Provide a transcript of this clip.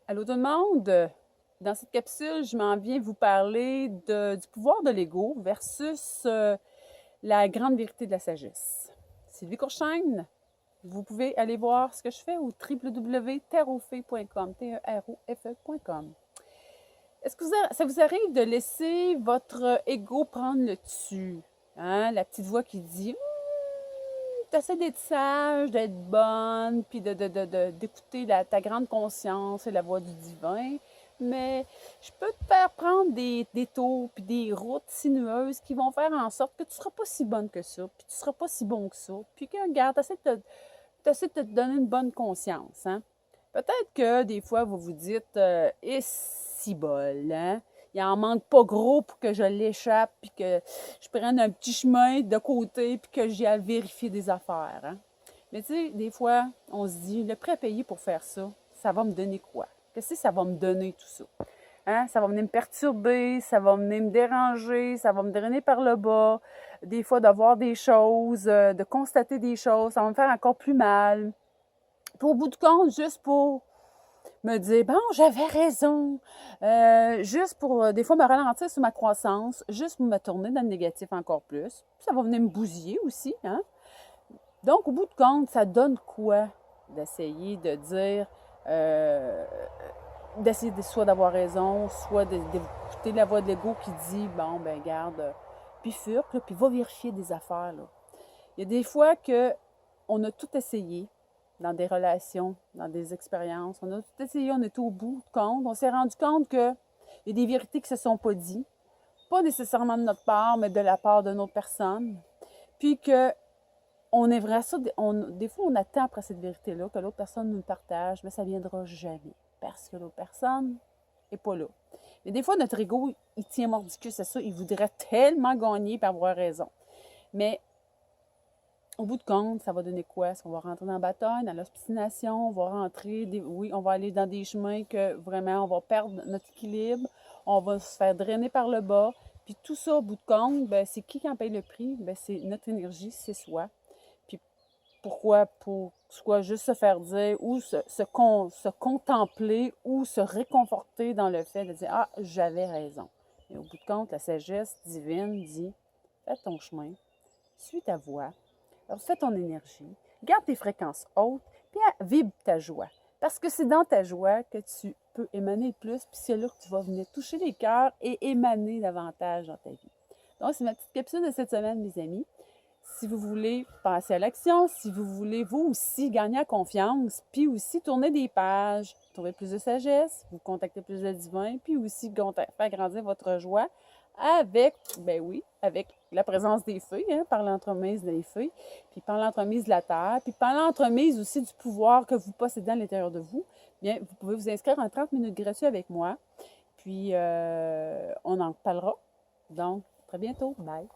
Allô tout le monde! Dans cette capsule, je m'en viens vous parler du pouvoir de l'ego versus la grande vérité de la sagesse. Sylvie Courchaine, vous pouvez aller voir ce que je fais au www.teroffe.com, Teroffe.com. Est-ce que ça vous arrive de laisser votre ego prendre le dessus? Hein? La petite voix qui dit t'essaies d'être sage, d'être bonne, puis d'écouter ta grande conscience et la voix du divin, mais je peux te faire prendre des détours puis des routes sinueuses qui vont faire en sorte que tu ne seras pas si bonne que ça, puis tu ne seras pas si bon que ça, puis que, regarde, t'essaies de te donner une bonne conscience, hein? Peut-être que des fois, vous vous dites, et si bol, hein? Il en manque pas gros pour que je l'échappe, puis que je prenne un petit chemin de côté, puis que j'y aille vérifier des affaires, hein? Mais tu sais, des fois, on se dit, le prêt à payer pour faire ça, ça va me donner quoi? Qu'est-ce que ça va me donner tout ça? Hein? Ça va venir me perturber, ça va venir me déranger, ça va me drainer par le bas. Des fois, de voir des choses, de constater des choses, ça va me faire encore plus mal. Puis au bout du compte, juste pour me dire, bon, j'avais raison, juste pour, des fois, me ralentir sur ma croissance, juste pour me tourner dans le négatif encore plus. Puis ça va venir me bousiller aussi, hein? Donc, au bout de compte, ça donne quoi d'essayer de dire, euh, d'essayer soit d'avoir raison, soit d'écouter la voix de l'ego qui dit, bon, ben garde, puis furque, là, puis va vérifier des affaires, là. Il y a des fois que on a tout essayé dans des relations, dans des expériences. On a tout essayé, on est au bout de compte. On s'est rendu compte qu'il y a des vérités qui ne se sont pas dites, pas nécessairement de notre part, mais de la part d'une autre personne. Puis que on aimerait ça, des fois, on attend après cette vérité-là que l'autre personne nous le partage, mais ça ne viendra jamais parce que l'autre personne n'est pas là. Mais des fois, notre ego, il tient mordicus à ça. Il voudrait tellement gagner et avoir raison. Mais au bout de compte, ça va donner quoi? Est-ce qu'on va rentrer dans la bataille, dans l'obstination? On va rentrer, oui, on va aller dans des chemins que vraiment, on va perdre notre équilibre. On va se faire drainer par le bas. Puis tout ça, au bout de compte, ben, c'est qui en paye le prix? Ben, c'est notre énergie, c'est soi. Puis pourquoi? Pour soit juste se faire dire ou se contempler ou se réconforter dans le fait de dire ah, j'avais raison. Et au bout de compte, la sagesse divine dit fais ton chemin, suis ta voie, alors, fais ton énergie, garde tes fréquences hautes, puis vibre ta joie. Parce que c'est dans ta joie que tu peux émaner le plus, puis c'est là que tu vas venir toucher les cœurs et émaner davantage dans ta vie. Donc, c'est ma petite capsule de cette semaine, mes amis. Si vous voulez passer à l'action, si vous voulez vous aussi gagner en confiance, puis aussi tourner des pages, trouver plus de sagesse, vous contacter plus de divin, puis aussi faire grandir votre joie avec, ben oui, avec la présence des feuilles, hein, par l'entremise des feuilles, puis par l'entremise de la terre, puis par l'entremise aussi du pouvoir que vous possédez à l'intérieur de vous. Bien, vous pouvez vous inscrire en 30 minutes gratuit avec moi, puis on en parlera. Donc, très bientôt. Bye.